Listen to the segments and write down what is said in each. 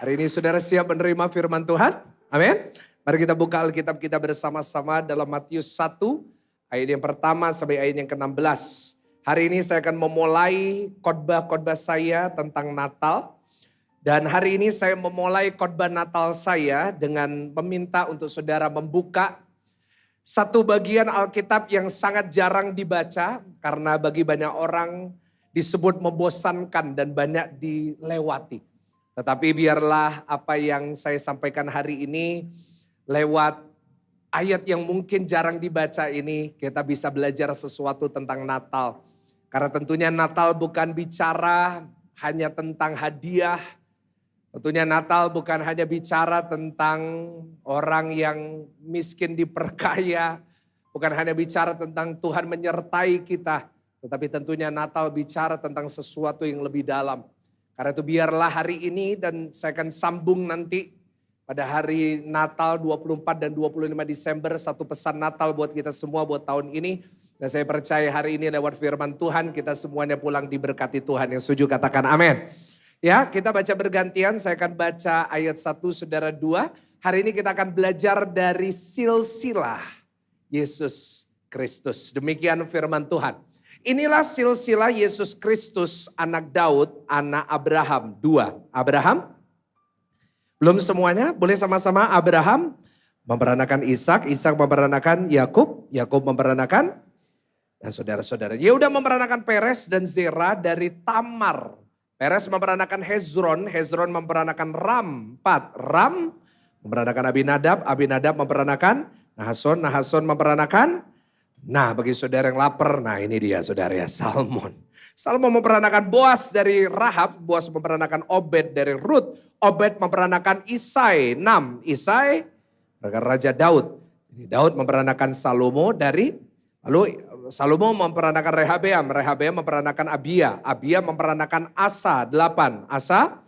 Hari ini saudara siap menerima firman Tuhan? Amin. Mari kita buka Alkitab kita bersama-sama dalam Matius 1, ayat yang pertama sampai ayat yang ke-16. Hari ini saya akan memulai khotbah-khotbah saya tentang Natal. Dan hari ini saya memulai khotbah Natal saya dengan meminta untuk saudara membuka satu bagian Alkitab yang sangat jarang dibaca karena bagi banyak orang disebut membosankan dan banyak dilewati. Tetapi biarlah apa yang saya sampaikan hari ini lewat ayat yang mungkin jarang dibaca ini kita bisa belajar sesuatu tentang Natal. Karena tentunya Natal bukan bicara hanya tentang hadiah. Tentunya Natal bukan hanya bicara tentang orang yang miskin diperkaya. Bukan hanya bicara tentang Tuhan menyertai kita. Tetapi tentunya Natal bicara tentang sesuatu yang lebih dalam. Karena itu biarlah hari ini dan saya akan sambung nanti pada hari Natal 24 dan 25 Desember. Satu pesan Natal buat kita semua buat tahun ini. Dan saya percaya hari ini lewat firman Tuhan kita semuanya pulang diberkati Tuhan. Yang setuju katakan amin. Ya, kita baca bergantian. Saya akan baca ayat 1, saudara 2. Hari ini kita akan belajar dari silsilah Yesus Kristus. Demikian firman Tuhan. Inilah silsilah Yesus Kristus, anak Daud, anak Abraham. 2. Abraham? Belum semuanya? Boleh sama-sama. Abraham memperanakan Ishak, Ishak memperanakan Yakub, Yakub memperanakan dan saudara-saudara. Yehuda memperanakan Peres dan Zera dari Tamar. Peres memperanakan Hezron, Hezron memperanakan Ram. 4. Ram memperanakan Abinadab, Abinadab memperanakan Nahason, Nahason memperanakan. Nah bagi saudara yang lapar, nah ini dia saudara ya, Salmon. Salmon memperanakan Boas dari Rahab, Boas memperanakan Obed dari Rut. Obed memperanakan Isai, 6. Isai Raja Daud. Daud memperanakan Salomo dari, lalu Salomo memperanakan Rehabeam, Rehabeam memperanakan Abia, Abia memperanakan Asa, 8. Asa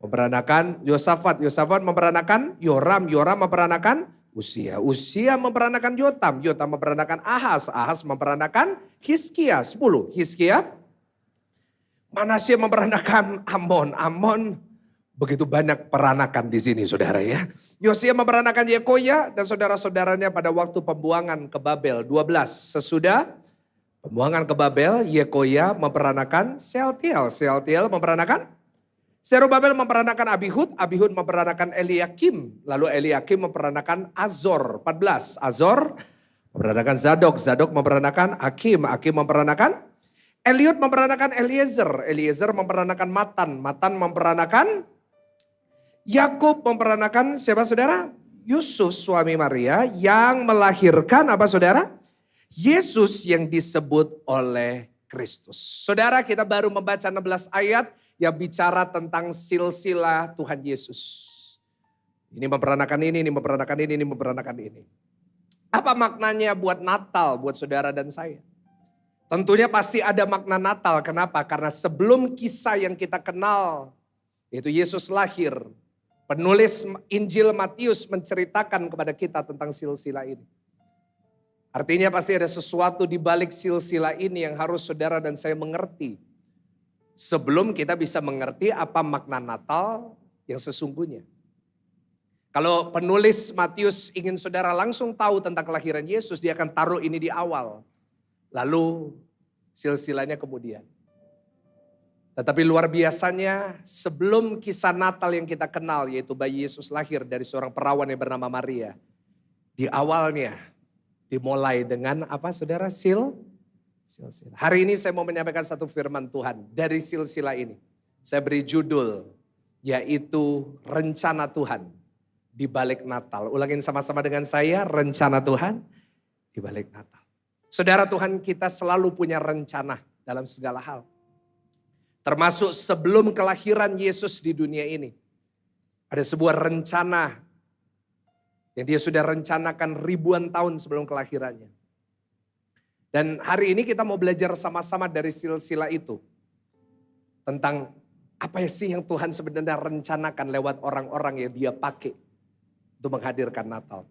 memperanakan Yosafat, Yosafat memperanakan Yoram, Yoram memperanakan Usia, Usia memperanakan Yotam, Yotam memperanakan Ahaz, Ahaz memperanakan Hizkia, 10. Hizkia, Manasye memperanakan Amon, Amon begitu banyak peranakan di sini saudara ya. Yosia memperanakan Yekoya dan saudara-saudaranya pada waktu pembuangan ke Babel, 12. Sesudah pembuangan ke Babel, Yekoya memperanakan Sealtiel, Sealtiel memperanakan Zerubabel memperanakan Abihud, Abihud memperanakan Eliakim, lalu Eliakim memperanakan Azor, 14. Azor memperanakan Zadok, Zadok memperanakan Akim, Akim memperanakan Eliud memperanakan Eliezer, Eliezer memperanakan Matan, Matan memperanakan Yakub, memperanakan siapa saudara? Yusuf suami Maria yang melahirkan apa saudara? Yesus yang disebut oleh Kristus. Saudara kita baru membaca 16 ayat yang bicara tentang silsilah Tuhan Yesus. Ini memperanakan ini memperanakan ini memperanakan ini. Apa maknanya buat Natal buat saudara dan saya? Tentunya pasti ada makna Natal. Kenapa? Karena sebelum kisah yang kita kenal, yaitu Yesus lahir, penulis Injil Matius menceritakan kepada kita tentang silsilah ini. Artinya pasti ada sesuatu di balik silsilah ini yang harus saudara dan saya mengerti. Sebelum kita bisa mengerti apa makna Natal yang sesungguhnya. Kalau penulis Matius ingin saudara langsung tahu tentang kelahiran Yesus, dia akan taruh ini di awal. Lalu silsilahnya kemudian. Tetapi luar biasanya sebelum kisah Natal yang kita kenal yaitu bayi Yesus lahir dari seorang perawan yang bernama Maria. Di awalnya dimulai dengan apa saudara? Silsilah. Hari ini saya mau menyampaikan satu firman Tuhan dari silsilah ini. Saya beri judul yaitu rencana Tuhan di balik Natal. Ulangin sama-sama dengan saya, rencana Tuhan di balik Natal. Saudara Tuhan kita selalu punya rencana dalam segala hal. Termasuk sebelum kelahiran Yesus di dunia ini. Ada sebuah rencana yang dia sudah rencanakan ribuan tahun sebelum kelahirannya. Dan hari ini kita mau belajar sama-sama dari silsilah itu. Tentang apa sih yang Tuhan sebenarnya rencanakan lewat orang-orang yang dia pakai untuk menghadirkan Natal.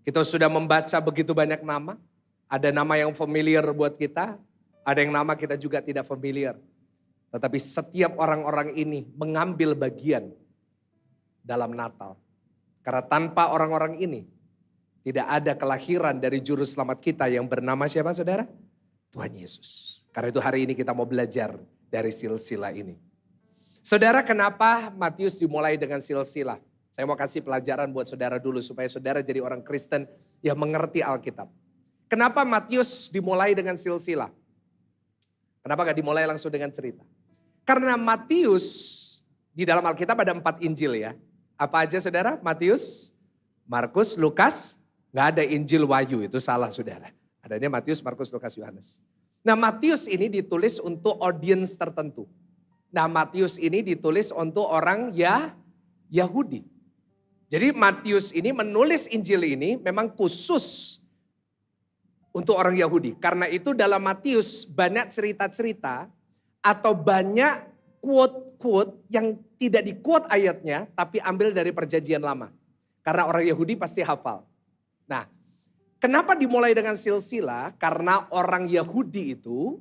Kita sudah membaca begitu banyak nama. Ada nama yang familiar buat kita, ada yang nama kita juga tidak familiar. Tetapi setiap orang-orang ini mengambil bagian dalam Natal. Karena tanpa orang-orang ini, tidak ada kelahiran dari juru selamat kita yang bernama siapa saudara? Tuhan Yesus. Karena itu hari ini kita mau belajar dari silsilah ini. Saudara, kenapa Matius dimulai dengan silsilah? Saya mau kasih pelajaran buat saudara dulu supaya saudara jadi orang Kristen yang mengerti Alkitab. Kenapa Matius dimulai dengan silsilah? Kenapa gak dimulai langsung dengan cerita? Karena Matius di dalam Alkitab ada 4 Injil ya. Apa aja saudara? Matius, Markus, Lukas, gak ada Injil Wahyu, itu salah saudara. Adanya Matius, Markus, Lukas, Yohanes. Nah Matius ini ditulis untuk audiens tertentu. Nah Matius ini ditulis untuk orang Yahudi. Jadi Matius ini menulis Injil ini memang khusus untuk orang Yahudi. Karena itu dalam Matius banyak cerita-cerita atau banyak quote-quote yang tidak di-quote ayatnya tapi ambil dari perjanjian lama. Karena orang Yahudi pasti hafal. Nah, kenapa dimulai dengan silsilah? Karena orang Yahudi itu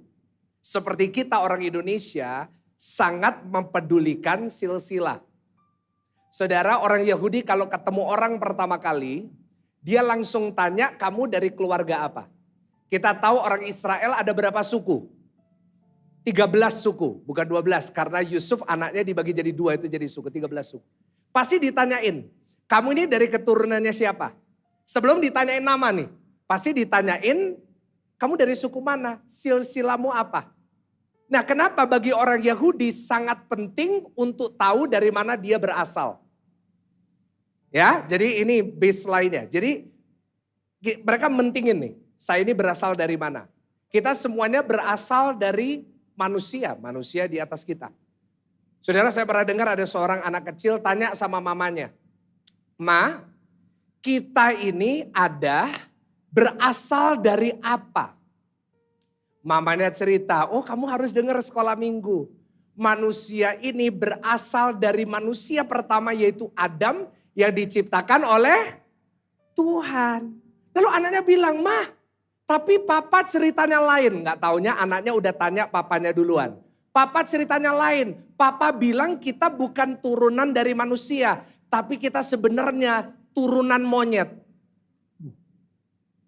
seperti kita orang Indonesia sangat mempedulikan silsilah. Saudara, orang Yahudi kalau ketemu orang pertama kali, dia langsung tanya, kamu dari keluarga apa? Kita tahu orang Israel ada berapa suku? 13 suku, bukan 12. Karena Yusuf anaknya dibagi jadi 2, itu jadi suku, 13 suku. Pasti ditanyain, kamu ini dari keturunannya siapa? Sebelum ditanyain nama nih, pasti ditanyain, kamu dari suku mana? Silsilahmu apa? Nah kenapa bagi orang Yahudi sangat penting untuk tahu dari mana dia berasal? Ya, jadi ini baseline-nya. Jadi mereka mentingin nih. Saya ini berasal dari mana? Kita semuanya berasal dari manusia di atas kita. Saudara, saya pernah dengar ada seorang anak kecil tanya sama mamanya, Ma, kita ini berasal dari apa? Mamanya cerita, oh kamu harus dengar sekolah minggu. Manusia ini berasal dari manusia pertama yaitu Adam yang diciptakan oleh Tuhan. Lalu anaknya bilang, Ma, tapi papa ceritanya lain. Gak taunya anaknya udah tanya papanya duluan. Papa ceritanya lain. Papa bilang kita bukan turunan dari manusia. Tapi kita sebenarnya turunan monyet.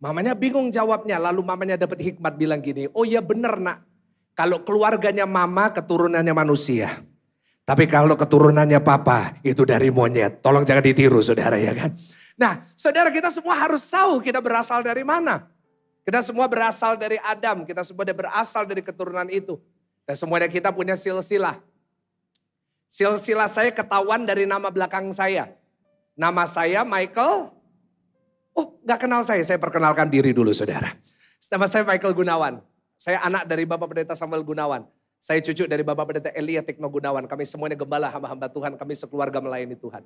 Mamanya bingung jawabnya. Lalu mamanya dapat hikmat bilang gini. Oh iya bener nak. Kalau keluarganya mama keturunannya manusia. Tapi kalau keturunannya papa itu dari monyet. Tolong jangan ditiru saudara ya kan. Nah saudara, kita semua harus tahu kita berasal dari mana. Kita semua berasal dari Adam, kita semua berasal dari keturunan itu. Dan semuanya kita punya silsilah. Silsilah saya ketahuan dari nama belakang saya. Nama saya Michael. Oh gak kenal saya perkenalkan diri dulu saudara. Nama saya Michael Gunawan. Saya anak dari Bapak Pendeta Samuel Gunawan. Saya cucu dari Bapak Pendeta Elia Tekno Gunawan. Kami semuanya gembala hamba-hamba Tuhan, kami sekeluarga melayani Tuhan.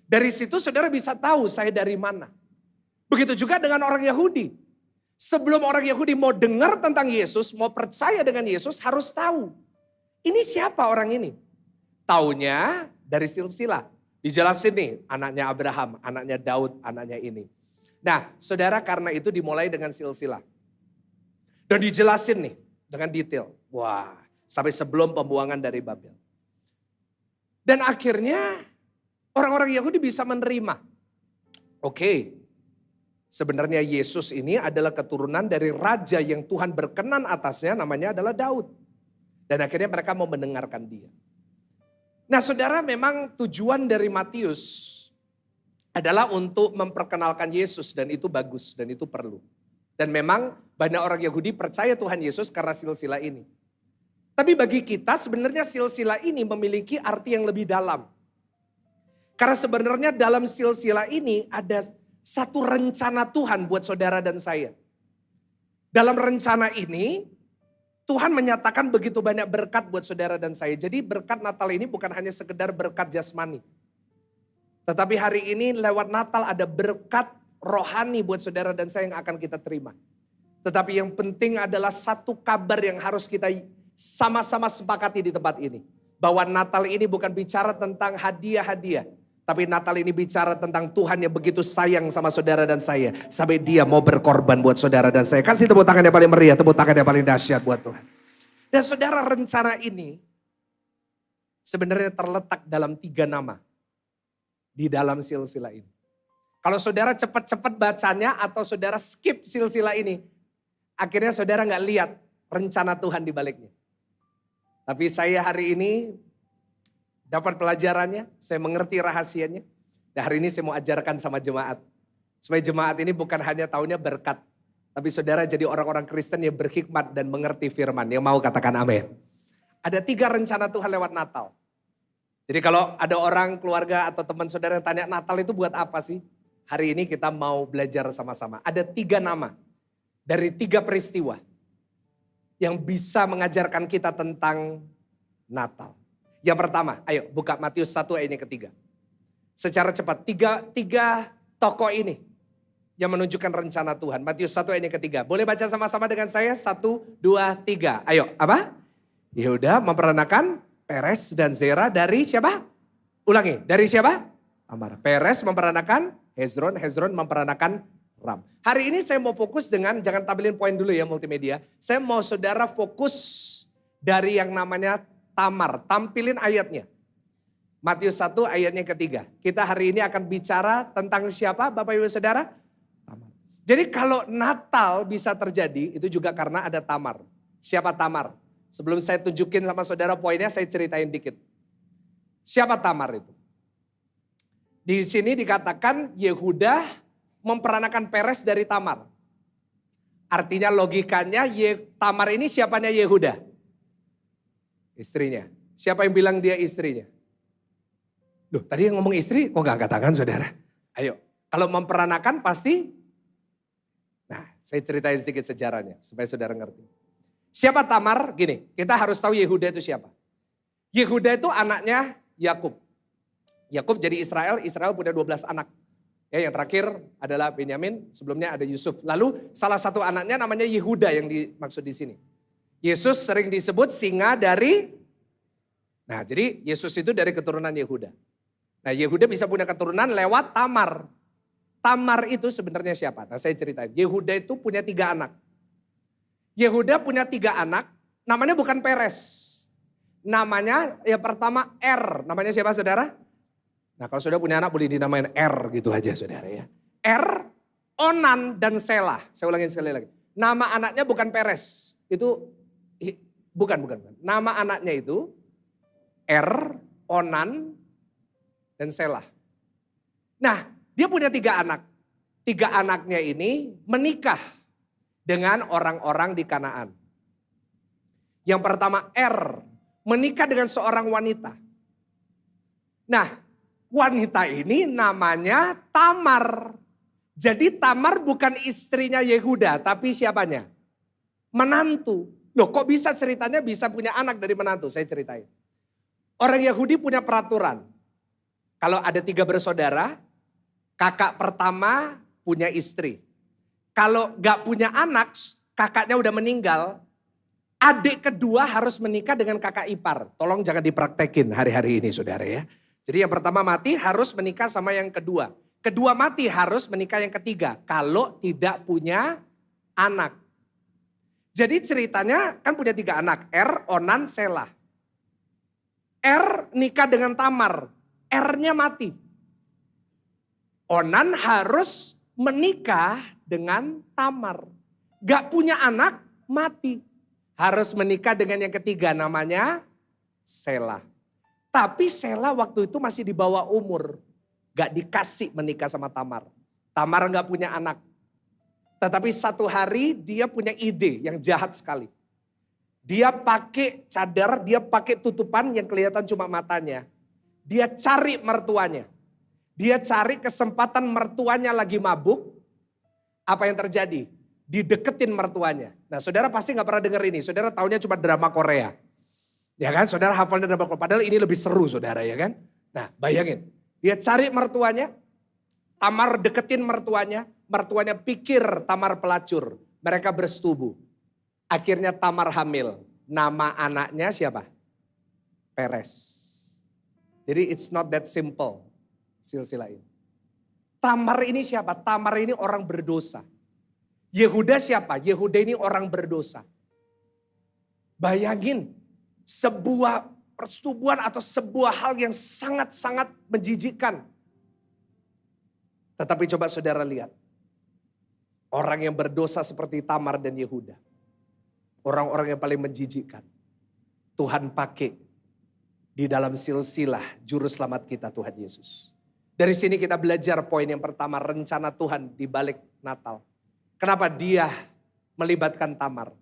Dari situ saudara bisa tahu saya dari mana. Begitu juga dengan orang Yahudi. Sebelum orang Yahudi mau dengar tentang Yesus, mau percaya dengan Yesus, harus tahu. Ini siapa orang ini? Taunya dari silsilah. Dijelasin nih, anaknya Abraham, anaknya Daud, anaknya ini. Nah, saudara, karena itu dimulai dengan silsilah. Dan dijelasin nih, dengan detail. Wah, sampai sebelum pembuangan dari Babel. Dan akhirnya, orang-orang Yahudi bisa menerima. Oke. Sebenarnya Yesus ini adalah keturunan dari raja yang Tuhan berkenan atasnya, namanya adalah Daud. Dan akhirnya mereka mau mendengarkan dia. Nah saudara, memang tujuan dari Matius adalah untuk memperkenalkan Yesus dan itu bagus dan itu perlu. Dan memang banyak orang Yahudi percaya Tuhan Yesus karena silsilah ini. Tapi bagi kita sebenarnya silsilah ini memiliki arti yang lebih dalam. Karena sebenarnya dalam silsilah ini ada satu rencana Tuhan buat saudara dan saya. Dalam rencana ini, Tuhan menyatakan begitu banyak berkat buat saudara dan saya. Jadi berkat Natal ini bukan hanya sekedar berkat jasmani. Tetapi hari ini lewat Natal ada berkat rohani buat saudara dan saya yang akan kita terima. Tetapi yang penting adalah satu kabar yang harus kita sama-sama sepakati di tempat ini. Bahwa Natal ini bukan bicara tentang hadiah-hadiah. Tapi Natal ini bicara tentang Tuhan yang begitu sayang sama saudara dan saya. Sampai dia mau berkorban buat saudara dan saya. Kasih tepuk tangan yang paling meriah, tepuk tangan yang paling dahsyat buat Tuhan. Dan saudara, rencana ini sebenarnya terletak dalam 3 nama. di dalam silsilah ini. Kalau saudara cepat-cepat bacanya atau saudara skip silsilah ini, akhirnya saudara nggak lihat rencana Tuhan di baliknya. Tapi saya hari ini dapat pelajarannya, saya mengerti rahasianya. Dan hari ini saya mau ajarkan sama jemaat. Supaya jemaat ini bukan hanya taunya berkat. Tapi saudara jadi orang-orang Kristen yang berhikmat dan mengerti firman. Yang mau katakan amin. Ada 3 rencana Tuhan lewat Natal. Jadi kalau ada orang, keluarga atau teman saudara yang tanya Natal itu buat apa sih? Hari ini kita mau belajar sama-sama. Ada 3 nama dari 3 peristiwa yang bisa mengajarkan kita tentang Natal. Yang pertama, ayo buka Matius 1 ayat yang ketiga. Secara cepat, tiga tokoh ini yang menunjukkan rencana Tuhan. Matius 1 ayat yang ketiga. Boleh baca sama-sama dengan saya? 1, 2, 3. Ayo, apa? Yehuda memperanakan Peres dan Zera dari siapa? Ulangi, dari siapa? Tamar. Peres memperanakan Hezron, Hezron memperanakan Ram. Hari ini saya mau fokus dengan, jangan tampilin poin dulu ya multimedia. Saya mau saudara fokus dari yang namanya Tamar. Tampilin ayatnya. Matius 1 ayatnya ketiga. Kita hari ini akan bicara tentang siapa Bapak Ibu Saudara? Tamar. Jadi kalau Natal bisa terjadi itu juga karena ada Tamar. Siapa Tamar? Sebelum saya tunjukin sama saudara poinnya saya ceritain dikit. Siapa Tamar itu? Di sini dikatakan Yehuda memperanakan Peres dari Tamar. Artinya logikanya Tamar ini siapanya Yehuda? Istrinya. Siapa yang bilang dia istrinya? Loh tadi yang ngomong istri kok gak katakan saudara? Ayo kalau memperanakan pasti. Nah saya ceritain sedikit sejarahnya supaya saudara ngerti. Siapa Tamar? Gini kita harus tahu Yehuda itu siapa. Yehuda itu anaknya Yakub. Yakub jadi Israel punya 12 anak. Ya, yang terakhir adalah Benyamin, sebelumnya ada Yusuf. Lalu salah satu anaknya namanya Yehuda yang dimaksud di sini. Yesus sering disebut singa dari, nah jadi Yesus itu dari keturunan Yehuda. Nah Yehuda bisa punya keturunan lewat Tamar. Tamar itu sebenarnya siapa? Nah saya ceritain, Yehuda itu punya 3 anak. Yehuda punya 3 anak, namanya bukan Peres. Namanya yang pertama namanya siapa saudara? Nah kalau saudara punya anak boleh dinamain gitu aja saudara ya. Onan dan Selah. Saya ulangin sekali lagi. Nama anaknya bukan Peres. Itu bukan. Nama anaknya itu Onan dan Selah. Nah dia punya 3 anak. 3 anaknya ini menikah dengan orang-orang di Kanaan. Yang pertama menikah dengan seorang wanita. Nah wanita ini namanya Tamar. Jadi Tamar bukan istrinya Yehuda, tapi siapanya? Menantu. Loh kok bisa ceritanya bisa punya anak dari menantu? Saya ceritain. Orang Yahudi punya peraturan. Kalau ada 3 bersaudara, kakak pertama punya istri. Kalau gak punya anak, kakaknya udah meninggal, adik kedua harus menikah dengan kakak ipar. Tolong jangan dipraktekin hari-hari ini saudara ya. Jadi yang pertama mati harus menikah sama yang kedua. Kedua mati harus menikah yang ketiga. Kalau tidak punya anak. Jadi ceritanya kan punya 3 anak. Onan, Selah. Nikah dengan Tamar. R-nya mati. Onan harus menikah dengan Tamar. Gak punya anak, mati. Harus menikah dengan yang ketiga namanya Selah. Tapi Selah waktu itu masih di bawah umur. Gak dikasih menikah sama Tamar. Tamar gak punya anak. Tetapi satu hari dia punya ide yang jahat sekali. Dia pakai cadar, dia pakai tutupan yang kelihatan cuma matanya. Dia cari mertuanya. Dia cari kesempatan mertuanya lagi mabuk. Apa yang terjadi? Dideketin mertuanya. Nah saudara pasti gak pernah dengar ini. Saudara taunya cuma drama Korea. Ya kan, saudara hafalnya drama Korea. Padahal ini lebih seru saudara ya kan. Nah bayangin, dia cari mertuanya. Tamar deketin mertuanya. Mertuanya pikir Tamar pelacur. Mereka bersetubuh. Akhirnya Tamar hamil. Nama anaknya siapa? Peres. Jadi it's not that simple silsilah ini. Tamar ini siapa? Tamar ini orang berdosa. Yehuda siapa? Yehuda ini orang berdosa. Bayangin sebuah persetubuhan atau sebuah hal yang sangat-sangat menjijikkan. Tetapi coba saudara lihat. Orang yang berdosa seperti Tamar dan Yehuda. Orang-orang yang paling menjijikkan. Tuhan pakai di dalam silsilah juru selamat kita Tuhan Yesus. Dari sini kita belajar poin yang pertama, rencana Tuhan di balik Natal. Kenapa dia melibatkan Tamar?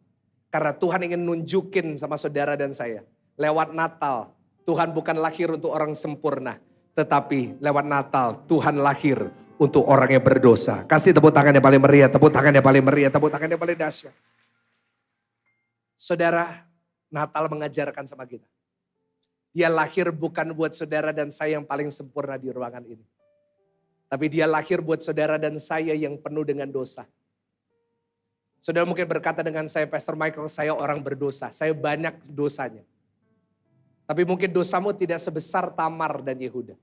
Karena Tuhan ingin nunjukin sama saudara dan saya. Lewat Natal, Tuhan bukan lahir untuk orang sempurna. Tetapi lewat Natal, Tuhan lahir untuk orang yang berdosa. Kasih tepuk tangan yang paling meriah, tepuk tangan yang paling meriah, tepuk tangan yang paling dahsyat. Saudara, Natal mengajarkan sama kita. Dia lahir bukan buat saudara dan saya yang paling sempurna di ruangan ini. Tapi dia lahir buat saudara dan saya yang penuh dengan dosa. Saudara mungkin berkata dengan saya, Pastor Michael, saya orang berdosa. Saya banyak dosanya. Tapi mungkin dosamu tidak sebesar Tamar dan Yehuda.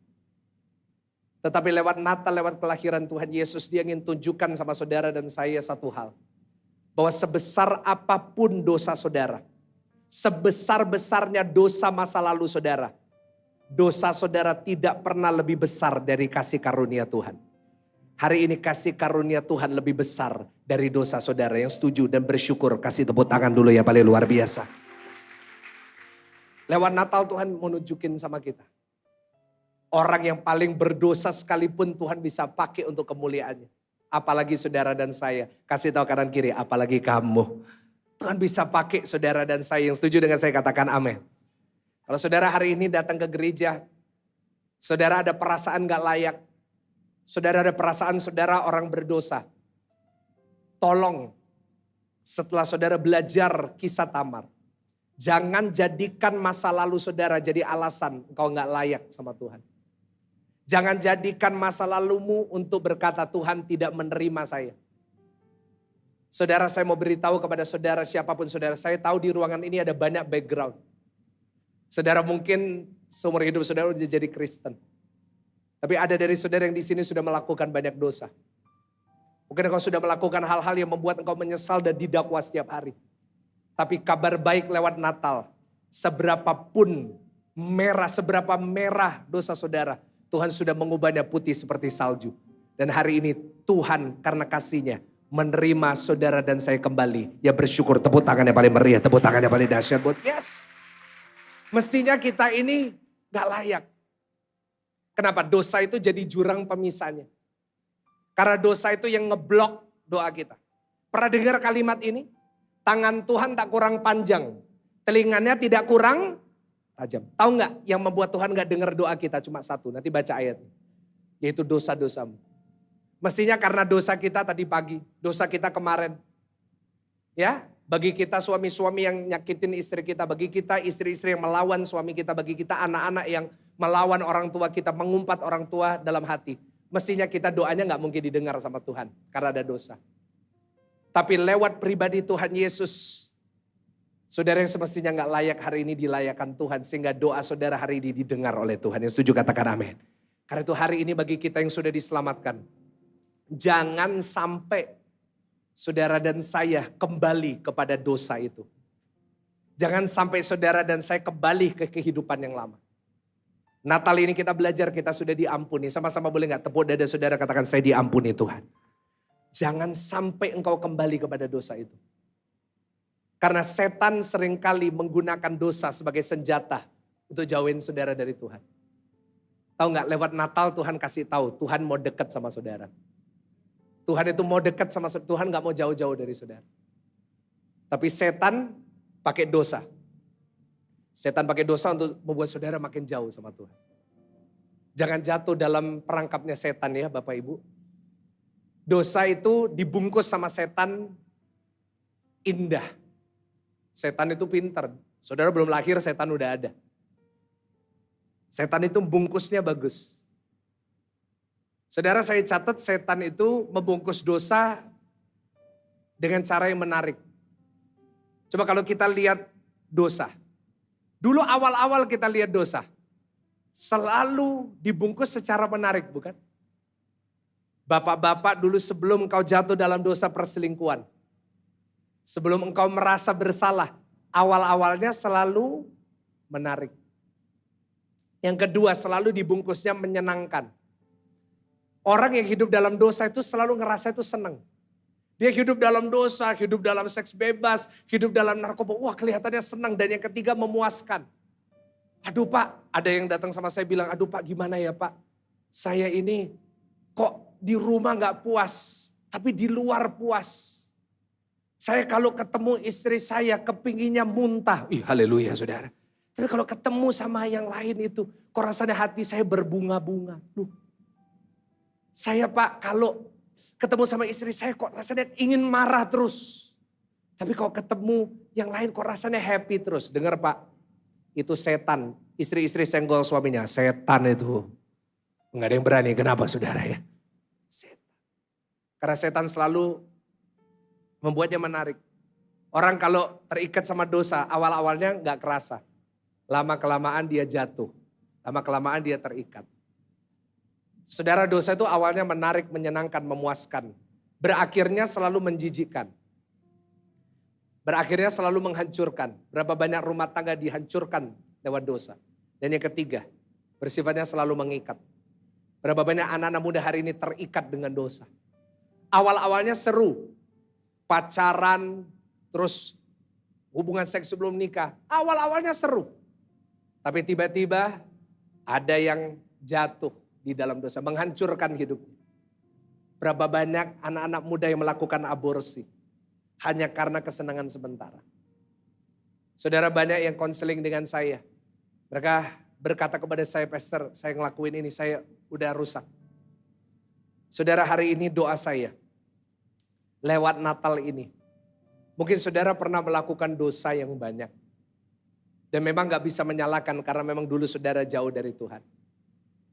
Tetapi lewat Natal, lewat kelahiran Tuhan Yesus, dia ingin tunjukkan sama saudara dan saya satu hal. Bahwa sebesar apapun dosa saudara, sebesar-besarnya dosa masa lalu saudara, dosa saudara tidak pernah lebih besar dari kasih karunia Tuhan. Hari ini kasih karunia Tuhan lebih besar dari dosa saudara. Yang setuju dan bersyukur, kasih tepuk tangan dulu ya, paling luar biasa. Lewat Natal Tuhan mau nunjukin sama kita. Orang yang paling berdosa sekalipun Tuhan bisa pakai untuk kemuliaannya. Apalagi saudara dan saya. Kasih tahu kanan kiri, apalagi kamu. Tuhan bisa pakai saudara dan saya. Yang setuju dengan saya katakan amin. Kalau saudara hari ini datang ke gereja, saudara ada perasaan gak layak. Saudara ada perasaan saudara orang berdosa. Tolong setelah saudara belajar kisah Tamar. Jangan jadikan masa lalu saudara jadi alasan engkau gak layak sama Tuhan. Jangan jadikan masa lalumu untuk berkata Tuhan tidak menerima saya. Saudara, saya mau beritahu kepada saudara, siapapun saudara, saya tahu di ruangan ini ada banyak background. Saudara mungkin seumur hidup saudara udah jadi Kristen. Tapi ada dari saudara yang di sini sudah melakukan banyak dosa. Mungkin engkau sudah melakukan hal-hal yang membuat engkau menyesal dan didakwa setiap hari. Tapi kabar baik lewat Natal, seberapa merah dosa saudara, Tuhan sudah mengubahnya putih seperti salju. Dan hari ini Tuhan karena kasih-Nya menerima saudara dan saya kembali. Ya bersyukur, tepuk tangan yang paling meriah, tepuk tangan yang paling dahsyat buat yes. Mestinya kita ini gak layak. Kenapa? Dosa itu jadi jurang pemisahnya. Karena dosa itu yang ngeblok doa kita. Pernah dengar kalimat ini? Tangan Tuhan tak kurang panjang, telinganya tidak kurang tajam. Tahu gak yang membuat Tuhan gak dengar doa kita cuma satu, nanti baca ayatnya. Yaitu dosa-dosamu. Mestinya karena dosa kita tadi pagi, dosa kita kemarin. Ya, bagi kita suami-suami yang nyakitin istri kita, bagi kita istri-istri yang melawan suami kita, bagi kita anak-anak yang melawan orang tua kita, mengumpat orang tua dalam hati. Mestinya kita doanya gak mungkin didengar sama Tuhan karena ada dosa. Tapi lewat pribadi Tuhan Yesus, saudara yang semestinya gak layak hari ini dilayakkan Tuhan. Sehingga doa saudara hari ini didengar oleh Tuhan. Yang setuju katakan amin. Karena itu hari ini bagi kita yang sudah diselamatkan. Jangan sampai saudara dan saya kembali kepada dosa itu. Jangan sampai saudara dan saya kembali ke kehidupan yang lama. Natal ini kita belajar kita sudah diampuni. Sama-sama boleh gak tepuk dada saudara katakan saya diampuni Tuhan. Jangan sampai engkau kembali kepada dosa itu. Karena setan seringkali menggunakan dosa sebagai senjata untuk jauhin saudara dari Tuhan. Tahu nggak? Lewat Natal Tuhan kasih tahu Tuhan mau dekat sama saudara. Tuhan itu mau dekat sama saudara. Tuhan nggak mau jauh-jauh dari saudara. Tapi setan pakai dosa. Setan pakai dosa untuk membuat saudara makin jauh sama Tuhan. Jangan jatuh dalam perangkapnya setan ya Bapak Ibu. Dosa itu dibungkus sama setan indah. Setan itu pintar. Saudara belum lahir setan udah ada. Setan itu bungkusnya bagus. Saudara saya catat setan itu membungkus dosa dengan cara yang menarik. Coba kalau kita lihat dosa. Dulu awal-awal kita lihat dosa. Selalu dibungkus secara menarik bukan? Bapak-bapak dulu sebelum engkau jatuh dalam dosa perselingkuhan. Sebelum engkau merasa bersalah. Awal-awalnya selalu menarik. Yang kedua selalu dibungkusnya menyenangkan. Orang yang hidup dalam dosa itu selalu ngerasa itu senang. Dia hidup dalam dosa, hidup dalam seks bebas, hidup dalam narkoba. Wah, kelihatannya senang. Dan yang ketiga, memuaskan. Aduh Pak, ada yang datang sama saya bilang, aduh Pak gimana ya Pak? Saya ini kok di rumah gak puas, tapi di luar puas. Saya kalau ketemu istri saya kepinginnya muntah. Ih haleluya saudara. Tapi kalau ketemu sama yang lain itu, kok rasanya hati saya berbunga-bunga. Saya Pak kalau ketemu sama istri saya kok rasanya ingin marah terus. Tapi kalau ketemu yang lain kok rasanya happy terus. Dengar Pak, itu setan. Istri-istri senggol suaminya, setan itu. Enggak ada yang berani, kenapa saudara ya? Setan. Karena setan selalu membuatnya menarik. Orang kalau terikat sama dosa, awal-awalnya gak kerasa. Lama-kelamaan dia jatuh. Lama-kelamaan dia terikat. Saudara, dosa itu awalnya menarik, menyenangkan, memuaskan. Berakhirnya selalu menjijikkan. Berakhirnya selalu menghancurkan. Berapa banyak rumah tangga dihancurkan lewat dosa. Dan yang ketiga, bersifatnya selalu mengikat. Berapa banyak anak-anak muda hari ini terikat dengan dosa. Awal-awalnya seru. Pacaran, terus hubungan seks sebelum nikah. Awal-awalnya seru. Tapi tiba-tiba ada yang jatuh di dalam dosa, menghancurkan hidupnya. Berapa banyak anak-anak muda yang melakukan aborsi hanya karena kesenangan sementara. Saudara, banyak yang konseling dengan saya. Mereka berkata kepada saya, Pastor, saya ngelakuin ini, saya udah rusak. Saudara, hari ini doa saya, lewat Natal ini, mungkin saudara pernah melakukan dosa yang banyak. Dan memang gak bisa menyalahkan karena memang dulu saudara jauh dari Tuhan.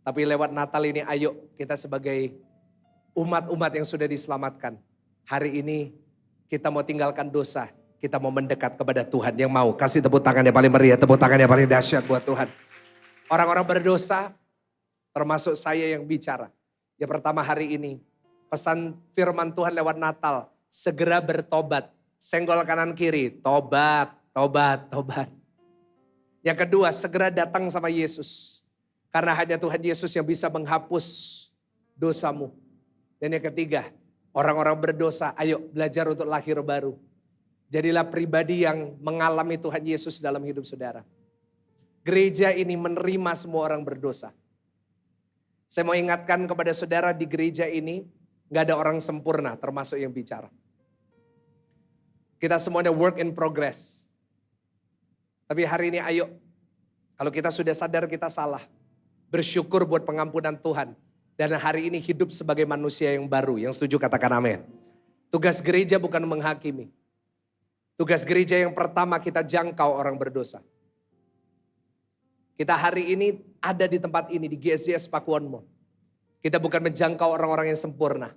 Tapi lewat Natal ini ayo kita sebagai umat-umat yang sudah diselamatkan. Hari ini kita mau tinggalkan dosa. Kita mau mendekat kepada Tuhan yang mau. Kasih tepuk tangan yang paling meriah, tepuk tangan yang paling dahsyat buat Tuhan. Orang-orang berdosa termasuk saya yang bicara. Yang pertama hari ini pesan firman Tuhan lewat Natal. Segera bertobat. Senggol kanan kiri. Tobat, tobat, tobat. Yang kedua segera datang sama Yesus. Karena hanya Tuhan Yesus yang bisa menghapus dosamu. Dan yang ketiga, orang-orang berdosa, ayo belajar untuk lahir baru. Jadilah pribadi yang mengalami Tuhan Yesus dalam hidup saudara. Gereja ini menerima semua orang berdosa. Saya mau ingatkan kepada saudara di gereja ini, gak ada orang sempurna termasuk yang bicara. Kita semuanya work in progress. Tapi hari ini ayo, kalau kita sudah sadar kita salah. Bersyukur buat pengampunan Tuhan. Dan hari ini hidup sebagai manusia yang baru. Yang setuju katakan amin. Tugas gereja bukan menghakimi. Tugas gereja yang pertama kita jangkau orang berdosa. Kita hari ini ada di tempat ini di GSJS Pakuan Mall. Kita bukan menjangkau orang-orang yang sempurna.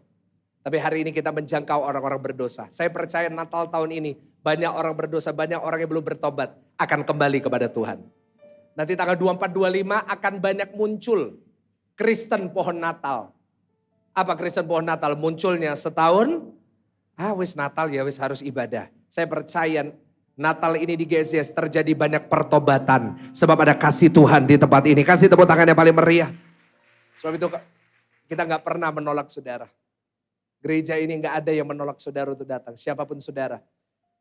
Tapi hari ini kita menjangkau orang-orang berdosa. Saya percaya Natal tahun ini banyak orang berdosa, banyak orang yang belum bertobat akan kembali kepada Tuhan. Nanti tanggal 24-25 akan banyak muncul Kristen pohon Natal. Apa Kristen pohon Natal? Munculnya setahun, wis Natal ya wis harus ibadah. Saya percaya Natal ini di GSJS terjadi banyak pertobatan. Sebab ada kasih Tuhan di tempat ini. Kasih tepuk tangan yang paling meriah. Sebab itu kita gak pernah menolak saudara. Gereja ini gak ada yang menolak saudara untuk datang. Siapapun saudara.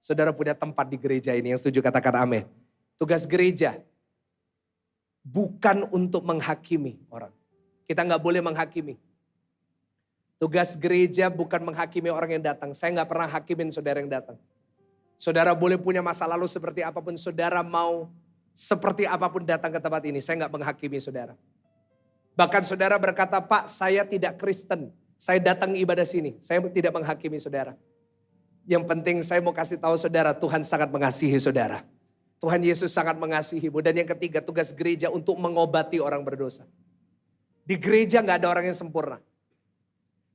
Saudara punya tempat di gereja ini. Yang setuju katakan amin. Tugas gereja bukan untuk menghakimi orang. Kita gak boleh menghakimi. Tugas gereja bukan menghakimi orang yang datang. Saya gak pernah hakimin saudara yang datang. Saudara boleh punya masa lalu seperti apapun. Saudara mau seperti apapun datang ke tempat ini. Saya gak menghakimi saudara. Bahkan saudara berkata, Pak saya tidak Kristen. Saya datang ibadah sini. Saya tidak menghakimi saudara. Yang penting saya mau kasih tahu saudara, Tuhan sangat mengasihi saudara. Tuhan Yesus sangat mengasihimu. Dan yang ketiga, tugas gereja untuk mengobati orang berdosa. Di gereja gak ada orang yang sempurna.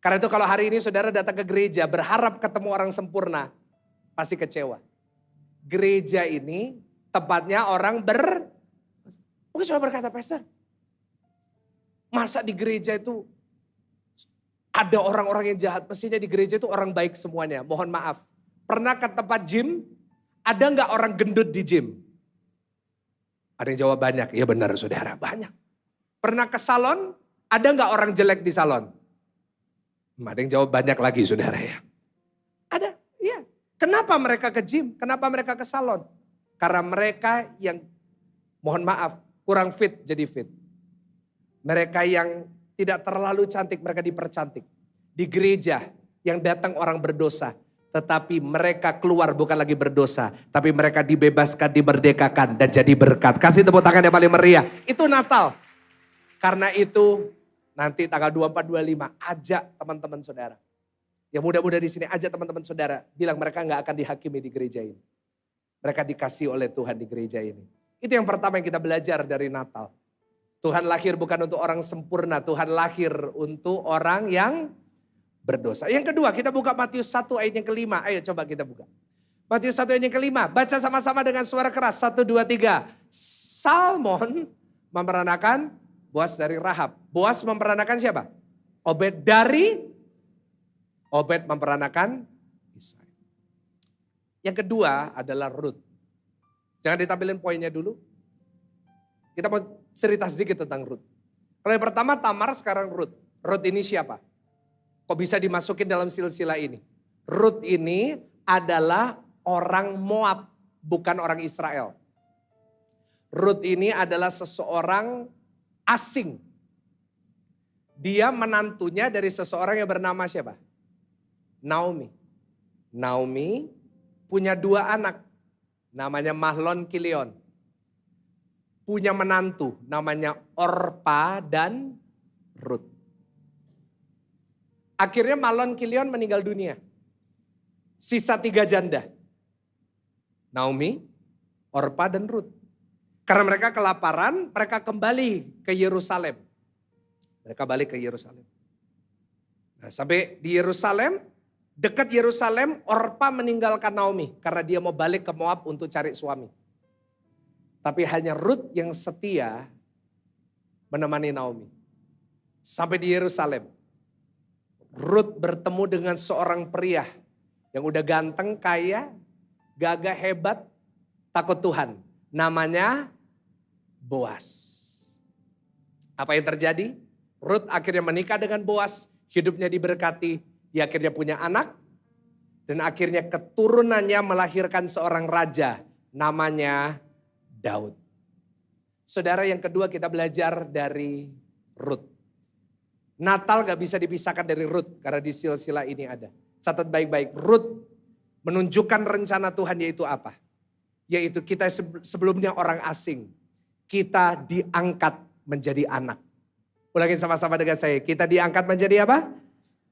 Karena itu kalau hari ini saudara datang ke gereja berharap ketemu orang sempurna, pasti kecewa. Gereja ini tempatnya orang mungkin coba berkata, Pastor, masa di gereja itu ada orang-orang yang jahat? Mestinya di gereja itu orang baik semuanya. Mohon maaf. Pernah ke tempat gym? Ada gak orang gendut di gym? Ada yang jawab banyak. Iya benar saudara, banyak. Pernah ke salon? Ada gak orang jelek di salon? Ada yang jawab banyak lagi saudara ya. Ada, iya. Kenapa mereka ke gym? Kenapa mereka ke salon? Karena mereka yang, mohon maaf, kurang fit jadi fit. Mereka yang tidak terlalu cantik, mereka dipercantik. Di gereja yang datang orang berdosa. Tetapi mereka keluar bukan lagi berdosa. Tapi mereka dibebaskan, dimerdekakan dan jadi berkat. Kasih tepuk tangan yang paling meriah. Itu Natal. Karena itu nanti tanggal 24-25 ajak teman-teman saudara. Yang muda-muda di sini ajak teman-teman saudara. Bilang mereka gak akan dihakimi di gereja ini. Mereka dikasih oleh Tuhan di gereja ini. Itu yang pertama yang kita belajar dari Natal. Tuhan lahir bukan untuk orang sempurna. Tuhan lahir untuk orang yang berdosa. Yang kedua kita buka Matius 1 ayat yang kelima. Ayo coba kita buka. Matius 1 ayat yang kelima. Baca sama-sama dengan suara keras. 1, 2, 3. Salmon memperanakan Boas dari Rahab. Boas memperanakan siapa? Obed dari Obed memperanakan Isai. Yang kedua adalah Rut. Jangan ditampilin poinnya dulu. Kita mau cerita sedikit tentang Rut. Kalau yang pertama Tamar, sekarang Rut. Rut ini siapa? Kok bisa dimasukin dalam silsilah ini? Rut ini adalah orang Moab, bukan orang Israel. Rut ini adalah seseorang asing. Dia menantunya dari seseorang yang bernama siapa? Naomi. Naomi punya 2 anak. Namanya Mahlon Kilion. Punya menantu namanya Orpa dan Rut. Akhirnya Mahlon Kilion meninggal dunia. Sisa 3 janda. Naomi, Orpa dan Rut. Karena mereka kelaparan, mereka kembali ke Yerusalem. Mereka balik ke Yerusalem. Nah, sampai di Yerusalem, dekat Yerusalem, Orpa meninggalkan Naomi. Karena dia mau balik ke Moab untuk cari suami. Tapi hanya Rut yang setia menemani Naomi. Sampai di Yerusalem. Rut bertemu dengan seorang pria yang udah ganteng, kaya, gagah, hebat, takut Tuhan. Namanya Boas. Apa yang terjadi? Rut akhirnya menikah dengan Boas. Hidupnya diberkati. Dia akhirnya punya anak. Dan akhirnya keturunannya melahirkan seorang raja. Namanya Daud. Saudara, yang kedua kita belajar dari Rut. Natal gak bisa dipisahkan dari Rut. Karena di silsilah ini ada. Catat baik-baik. Rut menunjukkan rencana Tuhan yaitu apa? Yaitu kita sebelumnya orang asing. Kita diangkat menjadi anak. Ulangin sama-sama dengan saya. Kita diangkat menjadi apa?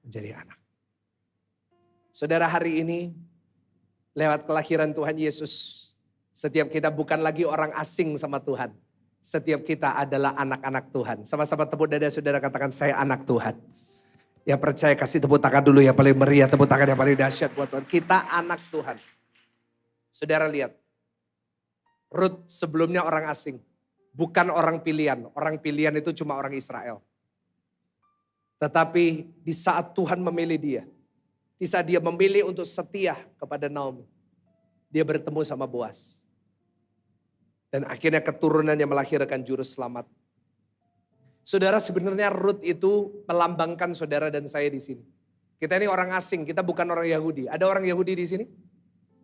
Menjadi anak. Saudara, hari ini lewat kelahiran Tuhan Yesus. Setiap kita bukan lagi orang asing sama Tuhan. Setiap kita adalah anak-anak Tuhan. Sama-sama tepuk dada saudara, katakan saya anak Tuhan. Yang percaya kasih tepuk tangan dulu yang paling meriah. Tepuk tangan yang paling dahsyat buat Tuhan. Kita anak Tuhan. Saudara lihat. Rut sebelumnya orang asing. Bukan orang pilihan. Orang pilihan itu cuma orang Israel. Tetapi di saat Tuhan memilih dia. Di saat dia memilih untuk setia kepada Naomi. Dia bertemu sama Boas. Dan akhirnya keturunannya melahirkan juru selamat. Saudara, sebenarnya Rut itu melambangkan saudara dan saya di sini. Kita ini orang asing, kita bukan orang Yahudi. Ada orang Yahudi di sini?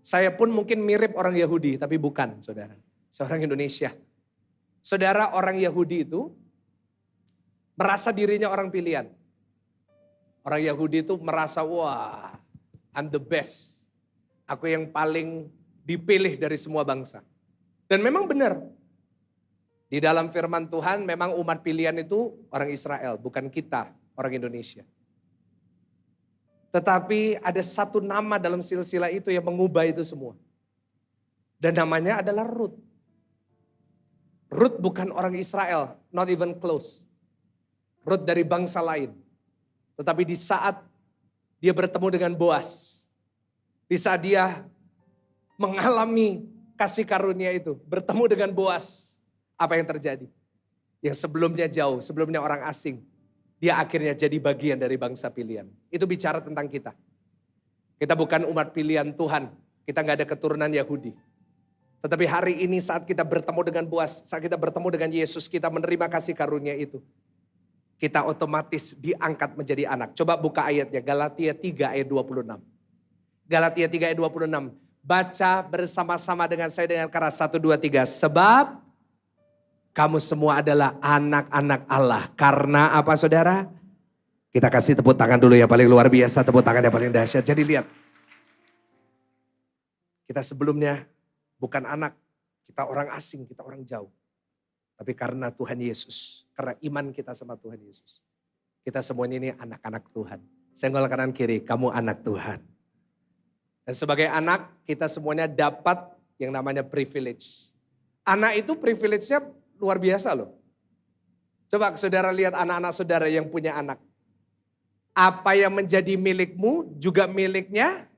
Saya pun mungkin mirip orang Yahudi, tapi bukan saudara. Seorang Indonesia. Saudara, orang Yahudi itu merasa dirinya orang pilihan. Orang Yahudi itu merasa, wah, I'm the best. Aku yang paling dipilih dari semua bangsa. Dan memang benar. Di dalam firman Tuhan memang umat pilihan itu orang Israel, bukan kita, orang Indonesia. Tetapi ada satu nama dalam silsilah itu yang mengubah itu semua. Dan namanya adalah Rut. Rut bukan orang Israel, not even close. Rut dari bangsa lain. Tetapi di saat dia bertemu dengan Boas, di saat dia mengalami kasih karunia itu, bertemu dengan Boas, apa yang terjadi? Yang sebelumnya jauh, sebelumnya orang asing, dia akhirnya jadi bagian dari bangsa pilihan. Itu bicara tentang kita. Kita bukan umat pilihan Tuhan, kita gak ada keturunan Yahudi. Tetapi hari ini saat kita bertemu dengan Boas, saat kita bertemu dengan Yesus, kita menerima kasih karunia itu. kita otomatis diangkat menjadi anak. Coba buka ayatnya, Galatia 3 ayat 26. Galatia 3 ayat 26. Baca bersama-sama dengan saya dengan keras. 1, 2, 3. Sebab kamu semua adalah anak-anak Allah. Karena apa saudara? Kita kasih tepuk tangan dulu ya, paling luar biasa. Tepuk tangan yang paling dahsyat. Jadi lihat. Kita sebelumnya bukan anak. Kita orang asing, kita orang jauh. Tapi karena Tuhan Yesus, karena iman kita sama Tuhan Yesus. Kita semuanya ini anak-anak Tuhan. Senggol kanan kiri, kamu anak Tuhan. Dan sebagai anak, kita semuanya dapat yang namanya privilege. Anak itu privilege-nya luar biasa loh. Coba saudara lihat anak-anak saudara yang punya anak. Apa yang menjadi milikmu juga miliknya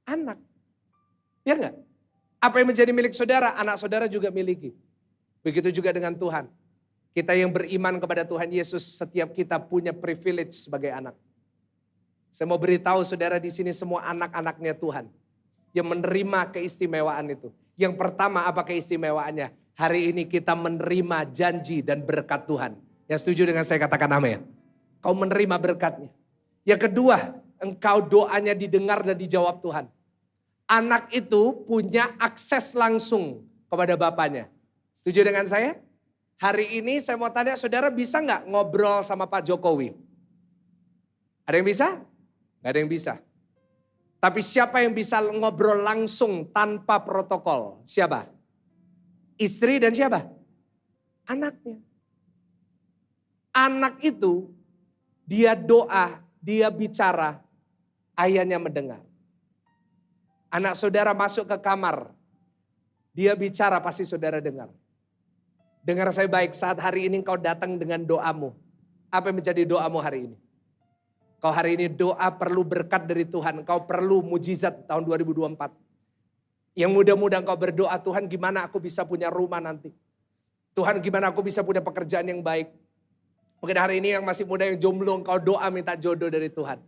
anak. Ya enggak? Apa yang menjadi milik saudara, anak saudara juga miliki. Begitu juga dengan Tuhan. Kita yang beriman kepada Tuhan Yesus, setiap kita punya privilege sebagai anak. Saya mau beritahu saudara di sini semua anak-anaknya Tuhan. Yang menerima keistimewaan itu. Yang pertama apa keistimewaannya? Hari ini kita menerima janji dan berkat Tuhan. Yang setuju dengan saya katakan amin. Kau menerima berkatnya. Yang kedua, engkau doanya didengar dan dijawab Tuhan. Anak itu punya akses langsung kepada bapaknya. Setuju dengan saya? Hari ini saya mau tanya saudara bisa nggak ngobrol sama Pak Jokowi? Ada yang bisa? Nggak ada yang bisa. Tapi siapa yang bisa ngobrol langsung tanpa protokol? Siapa? Istri dan siapa? Anaknya. Anak itu dia doa, dia bicara, ayahnya mendengar. Anak saudara masuk ke kamar, dia bicara pasti saudara dengar. Dengar saya baik, saat hari ini kau datang dengan doamu. Apa yang menjadi doamu hari ini? Kau hari ini doa perlu berkat dari Tuhan. Kau perlu mujizat tahun 2024. Yang mudah-mudahan kau berdoa, Tuhan gimana aku bisa punya rumah nanti. Tuhan gimana aku bisa punya pekerjaan yang baik. Mungkin hari ini yang masih muda yang jomblo, kau doa minta jodoh dari Tuhan.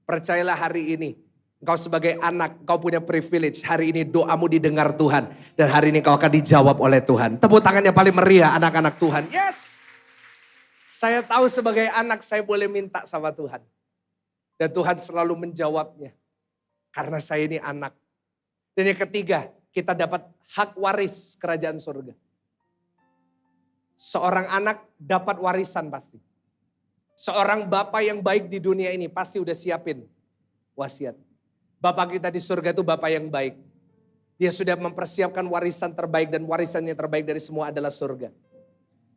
Percayalah hari ini. Engkau sebagai anak, kau punya privilege. Hari ini doamu didengar Tuhan. Dan hari ini kau akan dijawab oleh Tuhan. Tepuk tangannya paling meriah anak-anak Tuhan. Yes. Saya tahu sebagai anak saya boleh minta sama Tuhan. Dan Tuhan selalu menjawabnya. Karena saya ini anak. Dan yang ketiga, kita dapat hak waris kerajaan surga. Seorang anak dapat warisan pasti. Seorang bapak yang baik di dunia ini pasti udah siapin wasiat. Bapak kita di surga itu Bapak yang baik. Dia sudah mempersiapkan warisan terbaik dan warisan yang terbaik dari semua adalah surga.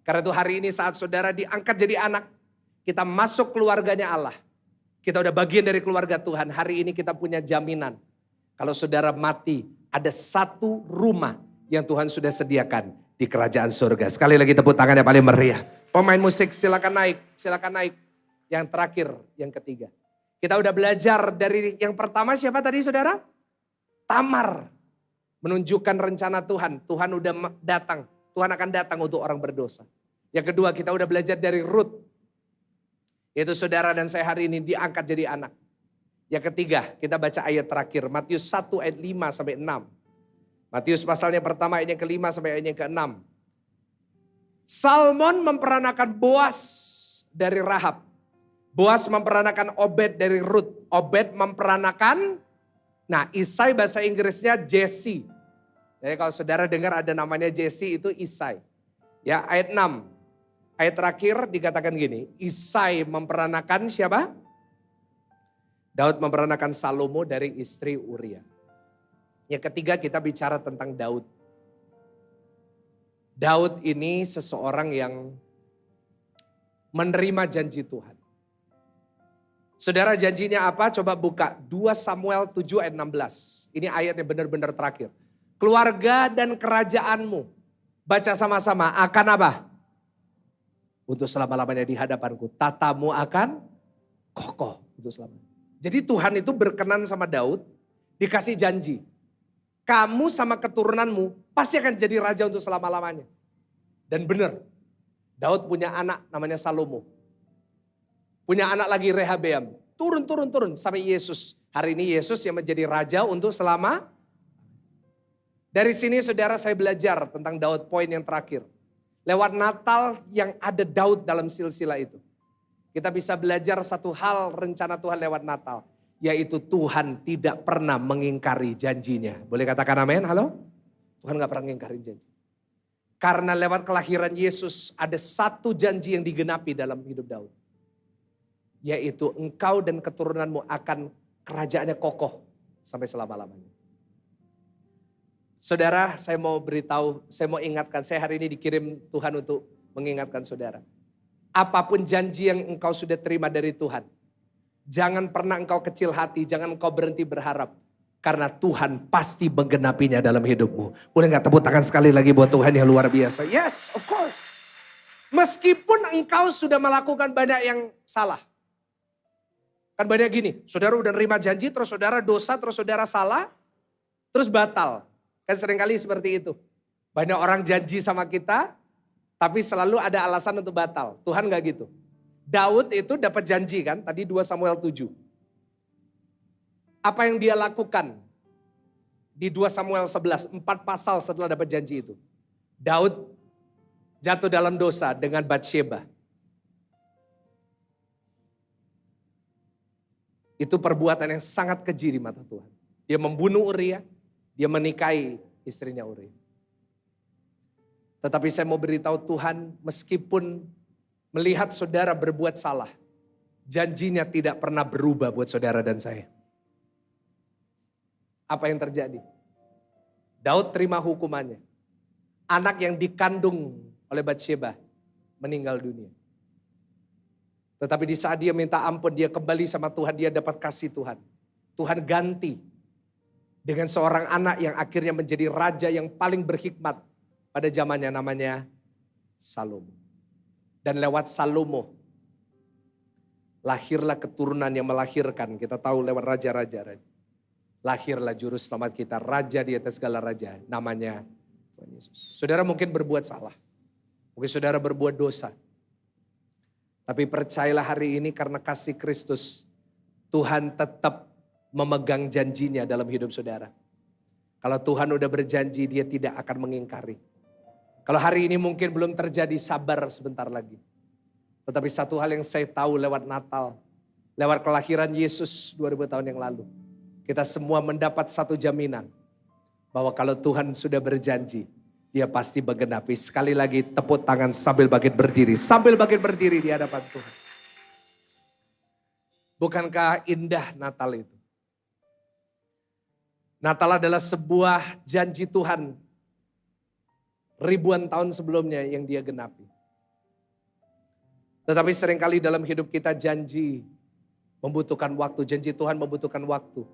Karena itu hari ini saat saudara diangkat jadi anak, kita masuk keluarganya Allah. Kita udah bagian dari keluarga Tuhan. Hari ini kita punya jaminan. Kalau saudara mati, ada satu rumah yang Tuhan sudah sediakan di kerajaan surga. Sekali lagi tepuk tangan yang paling meriah. Pemain musik silakan naik, silakan naik. Yang terakhir, yang ketiga. Kita udah belajar dari yang pertama siapa tadi saudara? Tamar. Menunjukkan rencana Tuhan. Tuhan udah datang. Tuhan akan datang untuk orang berdosa. Yang kedua kita udah belajar dari Ruth. Yaitu saudara dan saya hari ini diangkat jadi anak. Yang ketiga kita baca ayat terakhir. Matius 1 ayat 5 sampai 6. Matius pasalnya pertama ayatnya ke-5 sampai ayatnya ke-6. Salmon memperanakan Boas dari Rahab. Boas memperanakan Obed dari Ruth. Obed memperanakan, Isai bahasa Inggrisnya Jesse. Jadi kalau saudara dengar ada namanya Jesse itu Isai. Ya ayat 6. Ayat terakhir dikatakan gini. Isai memperanakan siapa? Daud memperanakan Salomo dari istri Uria. Yang ketiga kita bicara tentang Daud. Daud ini seseorang yang menerima janji Tuhan. Saudara janjinya apa? Coba buka 2 Samuel 7 ayat 16. Ini ayat yang benar-benar terakhir. Keluarga dan kerajaanmu. Baca sama-sama akan apa? Untuk selama-lamanya di hadapanku. Tatamu akan kokoh untuk selamanya. Jadi Tuhan itu berkenan sama Daud. Dikasih janji. Kamu sama keturunanmu pasti akan jadi raja untuk selama-lamanya. Dan benar. Daud punya anak namanya Salomo. Punya anak lagi Rehabeam. Turun sampai Yesus. Hari ini Yesus yang menjadi raja untuk selama. Dari sini saudara saya belajar tentang Daud poin yang terakhir. Lewat Natal yang ada Daud dalam silsilah itu. Kita bisa belajar satu hal rencana Tuhan lewat Natal. Yaitu Tuhan tidak pernah mengingkari janjinya. Boleh katakan amin? Halo? Tuhan gak pernah mengingkari janji. Karena lewat kelahiran Yesus ada satu janji yang digenapi dalam hidup Daud. Yaitu engkau dan keturunanmu akan kerajaannya kokoh sampai selama-lamanya. Saudara, saya mau beritahu, saya mau ingatkan, saya hari ini dikirim Tuhan untuk mengingatkan saudara. Apapun janji yang engkau sudah terima dari Tuhan. Jangan pernah engkau kecil hati, jangan engkau berhenti berharap. Karena Tuhan pasti menggenapinya dalam hidupmu. Boleh gak tepuk tangan sekali lagi buat Tuhan yang luar biasa? Yes, of course. Meskipun engkau sudah melakukan banyak yang salah. Kan banyak gini, saudara udah nerima janji, terus saudara dosa, terus saudara salah, terus batal. Kan seringkali seperti itu. Banyak orang janji sama kita, tapi selalu ada alasan untuk batal. Tuhan gak gitu. Daud itu dapat janji kan, tadi 2 Samuel 7. Apa yang dia lakukan di 2 Samuel 11, 4 pasal setelah dapat janji itu. Daud jatuh dalam dosa dengan Batsheba. Itu perbuatan yang sangat keji di mata Tuhan. Dia membunuh Uria, dia menikahi istrinya Uria. Tetapi saya mau beritahu Tuhan, meskipun melihat saudara berbuat salah, janjinya tidak pernah berubah buat saudara dan saya. Apa yang terjadi? Daud terima hukumannya. Anak yang dikandung oleh Batsheba meninggal dunia. Tetapi di saat dia minta ampun, dia kembali sama Tuhan, dia dapat kasih Tuhan. Tuhan ganti dengan seorang anak yang akhirnya menjadi raja yang paling berhikmat pada zamannya, namanya Salomo. Dan lewat Salomo lahirlah keturunan yang melahirkan, kita tahu lewat raja-raja. Lahirlah juru selamat kita, raja di atas segala raja, namanya Tuhan Yesus. Saudara mungkin berbuat salah, mungkin saudara berbuat dosa. Tapi percayalah hari ini karena kasih Kristus, Tuhan tetap memegang janjinya dalam hidup saudara. Kalau Tuhan udah berjanji, dia tidak akan mengingkari. Kalau hari ini mungkin belum terjadi, sabar sebentar lagi. Tetapi satu hal yang saya tahu lewat Natal, lewat kelahiran Yesus 2000 tahun yang lalu. Kita semua mendapat satu jaminan. Bahwa kalau Tuhan sudah berjanji, dia pasti menggenapi. Sekali lagi tepuk tangan sambil bangkit berdiri. Sambil bangkit berdiri di hadapan Tuhan. Bukankah indah Natal itu? Natal adalah sebuah janji Tuhan ribuan tahun sebelumnya yang dia genapi. Tetapi seringkali dalam hidup kita janji membutuhkan waktu. Janji Tuhan membutuhkan waktu.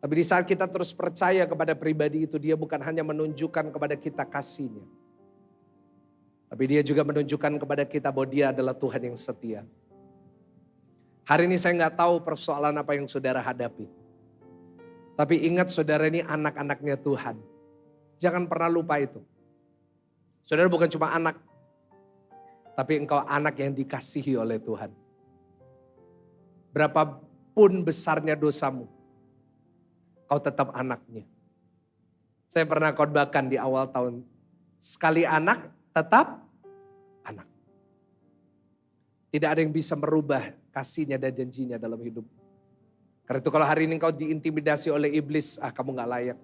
Tapi di saat kita terus percaya kepada pribadi itu, dia bukan hanya menunjukkan kepada kita kasih-Nya. Tapi dia juga menunjukkan kepada kita bahwa dia adalah Tuhan yang setia. Hari ini saya gak tahu persoalan apa yang saudara hadapi. Tapi ingat saudara ini anak-anaknya Tuhan. Jangan pernah lupa itu. Saudara bukan cuma anak, tapi engkau anak yang dikasihi oleh Tuhan. Berapapun besarnya dosamu, kau tetap anaknya. Saya pernah khotbahkan di awal tahun, sekali anak tetap anak. Tidak ada yang bisa merubah kasihnya dan janjinya dalam hidup. Karena itu kalau hari ini kau diintimidasi oleh iblis, kamu gak layak.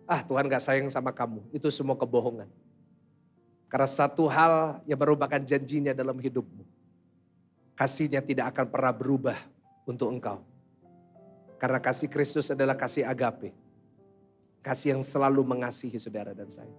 Tuhan gak sayang sama kamu. Itu semua kebohongan. Karena satu hal yang merupakan janjinya dalam hidupmu. Kasihnya tidak akan pernah berubah untuk engkau. Karena kasih Kristus adalah kasih agape. Kasih yang selalu mengasihi saudara dan saya.